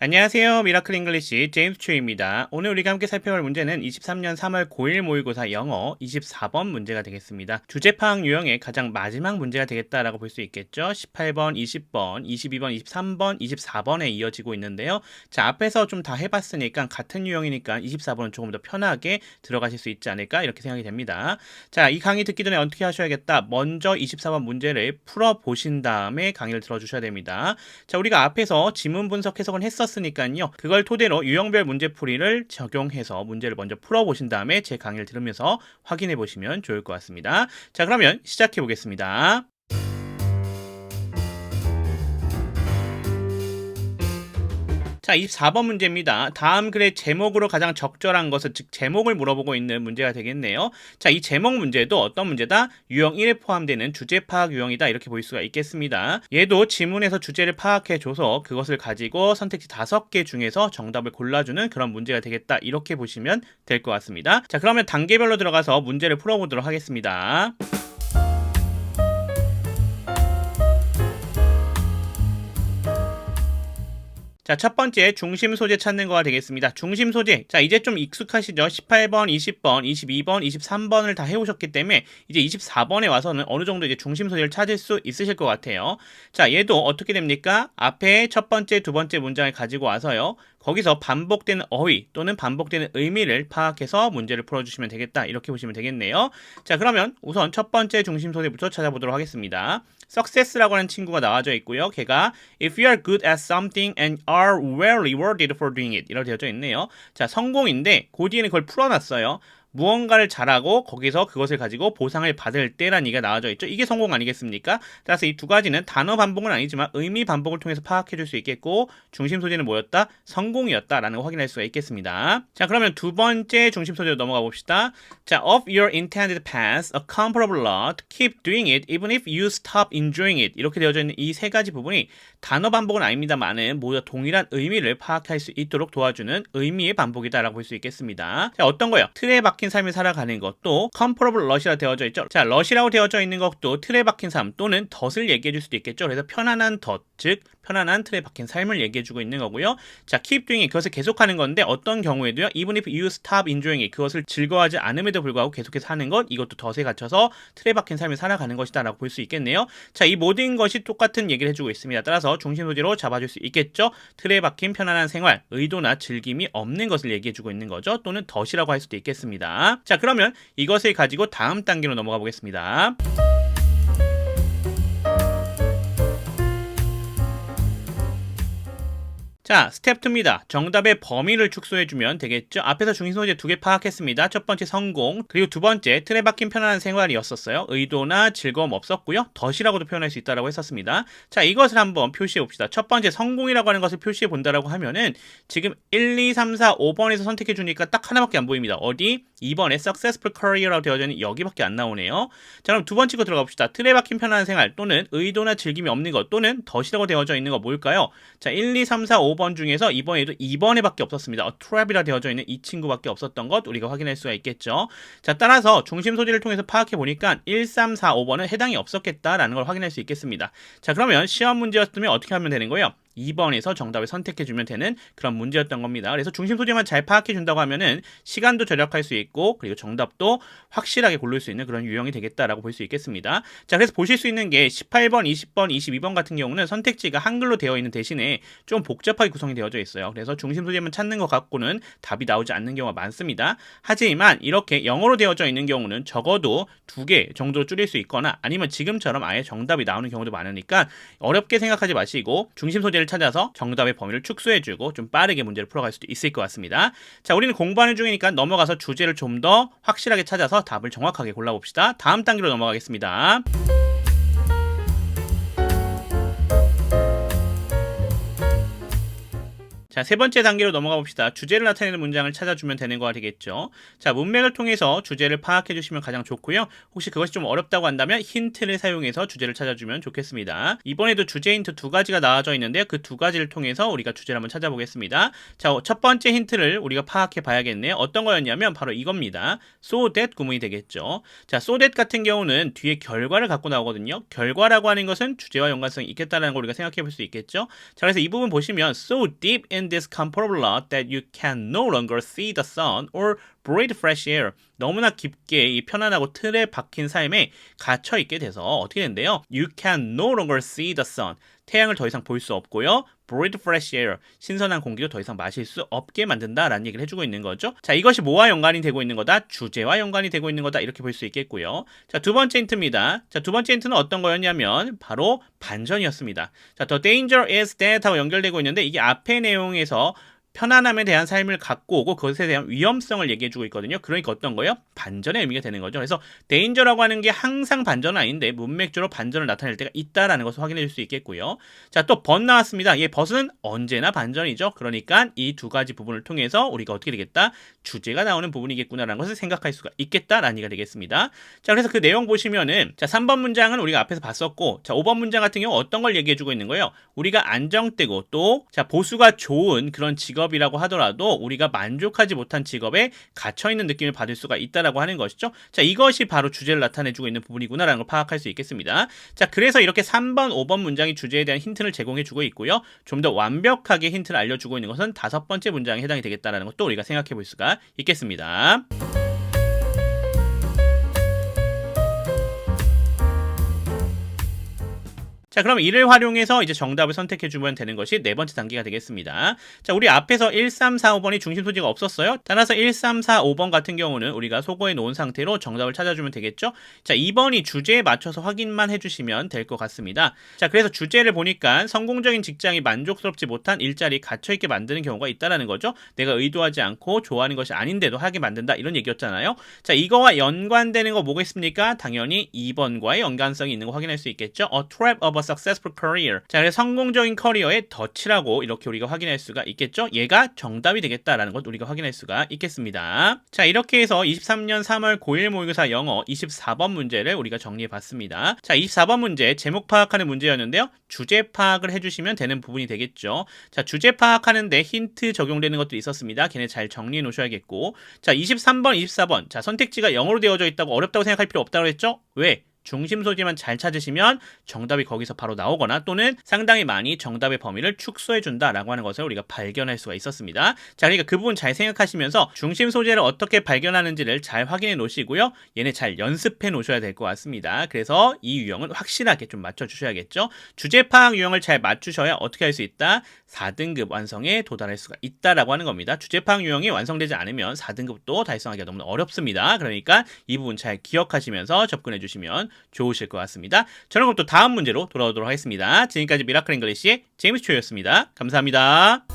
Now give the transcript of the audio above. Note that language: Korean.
안녕하세요. 미라클 잉글리시 제임스 추입니다. 오늘 우리가 함께 살펴볼 문제는 23년 3월 고1 모의고사 영어 24번 문제가 되겠습니다. 주제 파악 유형의 가장 마지막 문제가 되겠다라고 볼 수 있겠죠. 18번, 20번, 22번, 23번, 24번에 이어지고 있는데요. 자, 앞에서 좀 다 해봤으니까 같은 유형이니까 24번은 조금 더 편하게 들어가실 수 있지 않을까 이렇게 생각이 됩니다. 자, 이 강의 듣기 전에 어떻게 하셔야겠다. 먼저 24번 문제를 풀어보신 다음에 강의를 들어주셔야 됩니다. 자, 우리가 앞에서 지문 분석 해석을 했었으니까요. 그걸 토대로 유형별 문제풀이를 적용해서 문제를 먼저 풀어보신 다음에 제 강의를 들으면서 확인해 보시면 좋을 것 같습니다. 자, 그러면 시작해 보겠습니다. 자, 24번 문제입니다. 다음 글의 제목으로 가장 적절한 것은, 즉 제목을 물어보고 있는 문제가 되겠네요. 자, 이 제목 문제도 어떤 문제다? 유형 1에 포함되는 주제 파악 유형이다 이렇게 볼 수가 있겠습니다. 얘도 지문에서 주제를 파악해줘서 그것을 가지고 선택지 5개 중에서 정답을 골라주는 그런 문제가 되겠다 이렇게 보시면 될 것 같습니다. 자, 그러면 단계별로 들어가서 문제를 풀어보도록 하겠습니다. 자, 첫 번째 중심 소재 찾는 거가 되겠습니다. 중심 소재. 자, 이제 좀 익숙하시죠? 18번, 20번, 22번, 23번을 다 해오셨기 때문에 이제 24번에 와서는 어느 정도 이제 중심 소재를 찾을 수 있으실 것 같아요. 자, 얘도 어떻게 됩니까? 앞에 첫 번째, 두 번째 문장을 가지고 와서요. 거기서 반복되는 어휘 또는 반복되는 의미를 파악해서 문제를 풀어주시면 되겠다. 이렇게 보시면 되겠네요. 자, 그러면 우선 첫 번째 중심 소재부터 찾아보도록 하겠습니다. success라고 하는 친구가 나와져 있고요. 걔가 if you are good at something and are well rewarded for doing it 이렇게 되어져 있네요. 자, 성공인데 그 뒤에는 그걸 풀어놨어요. 무언가를 잘하고 거기서 그것을 가지고 보상을 받을 때란 얘기가 나와져 있죠. 이게 성공 아니겠습니까? 따라서 이 두 가지는 단어 반복은 아니지만 의미 반복을 통해서 파악해 줄 수 있겠고 중심 소재는 뭐였다? 성공이었다라는 거 확인할 수가 있겠습니다. 자, 그러면 두 번째 중심 소재로 넘어가 봅시다. 자, of your intended path, a comparable law to keep doing it even if you stop enjoying it 이렇게 되어져 있는 이 세 가지 부분이 단어 반복은 아닙니다만은 모두 동일한 의미를 파악할 수 있도록 도와주는 의미의 반복이다라고 볼 수 있겠습니다. 자, 어떤 거요? 틀에 박힌 삶을 살아가는 것도 comparable lot이라고 되어져 있죠. 자, lot이라고 되어져 있는 것도 틀에 박힌 삶 또는 덫을 얘기해 줄 수도 있겠죠. 그래서 편안한 덫, 즉 편안한 틀에 박힌 삶을 얘기해 주고 있는 거고요. 자, keep doing it 그것을 계속하는 건데 어떤 경우에도요. even if you stop enjoying it 그것을 즐거워하지 않음에도 불구하고 계속해서 하는 것 이것도 덫에 갇혀서 틀에 박힌 삶을 살아가는 것이다 라고 볼 수 있겠네요. 자, 이 모든 것이 똑같은 얘기를 해주고 있습니다. 따라서 중심 소재로 잡아줄 수 있겠죠. 틀에 박힌 편안한 생활, 의도나 즐김이 없는 것을 얘기해 주고 있는 거죠. 또는 덫이라고 할 수도 있겠습니다. 자, 그러면 이것을 가지고 다음 단계로 넘어가 보겠습니다. 자, 스텝 2입니다. 정답의 범위를 축소해주면 되겠죠. 앞에서 중심 소재 2개 파악했습니다. 첫 번째 성공, 그리고 두 번째 틀에 박힌 편안한 생활이었었어요. 의도나 즐거움 없었고요. 덫이라고도 표현할 수 있다고 했었습니다. 자, 이것을 한번 표시해 봅시다. 첫 번째 성공이라고 하는 것을 표시해 본다라고 하면은 지금 1, 2, 3, 4, 5번에서 선택해 주니까 딱 하나밖에 안 보입니다. 어디? 2번에 successful career라고 되어져 있는 여기밖에 안 나오네요. 자, 그럼 두 번째 거 들어가 봅시다. 틀에 박힌 편안한 생활 또는 의도나 즐김이 없는 것 또는 덫이라고 되어져 있는 거 뭘까요? 자, 1, 2, 3, 4, 5번 중에서 이번에도 2번에 밖에 없었습니다. trap이라 되어져 있는 이 친구밖에 없었던 것 우리가 확인할 수가 있겠죠. 자, 따라서 중심 소재를 통해서 파악해 보니까 1, 3, 4, 5번은 해당이 없었겠다라는 걸 확인할 수 있겠습니다. 자, 그러면 시험 문제였으면 어떻게 하면 되는 거예요? 2번에서 정답을 선택해주면 되는 그런 문제였던 겁니다. 그래서 중심 소재만 잘 파악해준다고 하면은 시간도 절약할 수 있고 그리고 정답도 확실하게 고를 수 있는 그런 유형이 되겠다라고 볼 수 있겠습니다. 자, 그래서 보실 수 있는 게 18번, 20번, 22번 같은 경우는 선택지가 한글로 되어 있는 대신에 좀 복잡하게 구성이 되어져 있어요. 그래서 중심 소재만 찾는 것 갖고는 답이 나오지 않는 경우가 많습니다. 하지만 이렇게 영어로 되어져 있는 경우는 적어도 2개 정도로 줄일 수 있거나 아니면 지금처럼 아예 정답이 나오는 경우도 많으니까 어렵게 생각하지 마시고 중심 소재를 찾아서 정답의 범위를 축소해주고 좀 빠르게 문제를 풀어갈 수도 있을 것 같습니다. 자, 우리는 공부하는 중이니까 넘어가서 주제를 좀 더 확실하게 찾아서 답을 정확하게 골라봅시다. 다음 단계로 넘어가겠습니다. 자, 세 번째 단계로 넘어가 봅시다. 주제를 나타내는 문장을 찾아주면 되는 거가 되겠죠. 자, 문맥을 통해서 주제를 파악해 주시면 가장 좋고요. 혹시 그것이 좀 어렵다고 한다면 힌트를 사용해서 주제를 찾아주면 좋겠습니다. 이번에도 주제 힌트 2가지가 나와져 있는데요. 그 2가지를 통해서 우리가 주제를 한번 찾아보겠습니다. 자, 첫 번째 힌트를 우리가 파악해 봐야겠네요. 어떤 거였냐면 바로 이겁니다. so that 구문이 되겠죠. 자, so that 같은 경우는 뒤에 결과를 갖고 나오거든요. 결과라고 하는 것은 주제와 연관성이 있겠다는 걸 우리가 생각해 볼 수 있겠죠. 자, 그래서 이 부분 보시면 so deep in in this comfortable lot that you can no longer see the sun or breathe fresh air. 너무나 깊게 이 편안하고 틀에 박힌 삶에 갇혀 있게 돼서 어떻게 된대요? You can no longer see the sun. 태양을 더 이상 볼 수 없고요. breathe fresh air. 신선한 공기도 더 이상 마실 수 없게 만든다라는 얘기를 해주고 있는 거죠. 자, 이것이 뭐와 연관이 되고 있는 거다? 주제와 연관이 되고 있는 거다. 이렇게 볼 수 있겠고요. 자, 두 번째 힌트입니다. 자, 두 번째 힌트는 어떤 거였냐면 바로 반전이었습니다. 자, the danger is that 하고 연결되고 있는데 이게 앞의 내용에서 편안함에 대한 삶을 갖고 오고 그것에 대한 위험성을 얘기해주고 있거든요. 그러니까 어떤 거예요? 반전의 의미가 되는 거죠. 그래서 danger라고 하는 게 항상 반전은 아닌데 문맥적으로 반전을 나타낼 때가 있다라는 것을 확인해 줄 수 있겠고요. 자, 또 but 나왔습니다. but은 언제나 반전이죠. 그러니까 이 두 가지 부분을 통해서 우리가 어떻게 되겠다? 주제가 나오는 부분이겠구나라는 것을 생각할 수가 있겠다라는 얘기가 되겠습니다. 자, 그래서 그 내용 보시면은 자, 3번 문장은 우리가 앞에서 봤었고 자, 5번 문장 같은 경우 어떤 걸 얘기해주고 있는 거예요? 우리가 안정되고 또 자, 보수가 좋은 그런 직업이라고 하더라도 우리가 만족하지 못한 직업에 갇혀있는 느낌을 받을 수가 있다라고 하는 것이죠. 자, 이것이 바로 주제를 나타내주고 있는 부분이구나라는 걸 파악할 수 있겠습니다. 자, 그래서 이렇게 3번, 5번 문장이 주제에 대한 힌트를 제공해주고 있고요. 좀 더 완벽하게 힌트를 알려주고 있는 것은 5번째 문장에 해당이 되겠다라는 것도 우리가 생각해 볼 수가 있겠습니다. 자, 그럼 이를 활용해서 이제 정답을 선택해 주면 되는 것이 네 번째 단계가 되겠습니다. 자, 우리 앞에서 1, 3, 4, 5번이 중심 소재가 없었어요. 따라서 1, 3, 4, 5번 같은 경우는 우리가 소거해 놓은 상태로 정답을 찾아주면 되겠죠. 자, 2번이 주제에 맞춰서 확인만 해주시면 될 것 같습니다. 자, 그래서 주제를 보니까 성공적인 직장이 만족스럽지 못한 일자리에 갇혀있게 만드는 경우가 있다는 거죠. 내가 의도하지 않고 좋아하는 것이 아닌데도 하게 만든다 이런 얘기였잖아요. 자, 이거와 연관되는 거 뭐겠습니까? 당연히 2번과의 연관성이 있는 거 확인할 수 있겠죠. A trap of a successful career. 자, 그래서 성공적인 커리어의 덫이라고 이렇게 우리가 확인할 수가 있겠죠. 얘가 정답이 되겠다라는 것 우리가 확인할 수가 있겠습니다. 자, 이렇게 해서 23년 3월 고1 모의고사 영어 24번 문제를 우리가 정리해 봤습니다. 자, 24번 문제 제목 파악하는 문제였는데요. 주제 파악을 해주시면 되는 부분이 되겠죠. 자, 주제 파악하는데 힌트 적용되는 것도 있었습니다. 걔네 잘 정리해 놓으셔야겠고. 자, 23번, 24번. 자, 선택지가 영어로 되어져 있다고 어렵다고 생각할 필요 없다고 했죠? 왜? 중심 소재만 잘 찾으시면 정답이 거기서 바로 나오거나 또는 상당히 많이 정답의 범위를 축소해준다라고 하는 것을 우리가 발견할 수가 있었습니다. 자, 그러니까 그 부분 잘 생각하시면서 중심 소재를 어떻게 발견하는지를 잘 확인해 놓으시고요. 얘네 잘 연습해 놓으셔야 될 것 같습니다. 그래서 이 유형은 확실하게 좀 맞춰주셔야겠죠. 주제 파악 유형을 잘 맞추셔야 어떻게 할 수 있다? 4등급 완성에 도달할 수가 있다라고 하는 겁니다. 주제 파악 유형이 완성되지 않으면 4등급도 달성하기가 너무 어렵습니다. 그러니까 이 부분 잘 기억하시면서 접근해 주시면 좋으실 것 같습니다. 저는 그럼 또 다음 문제로 돌아오도록 하겠습니다. 지금까지 미라클 잉글리시의 제임스 초이였습니다. 감사합니다.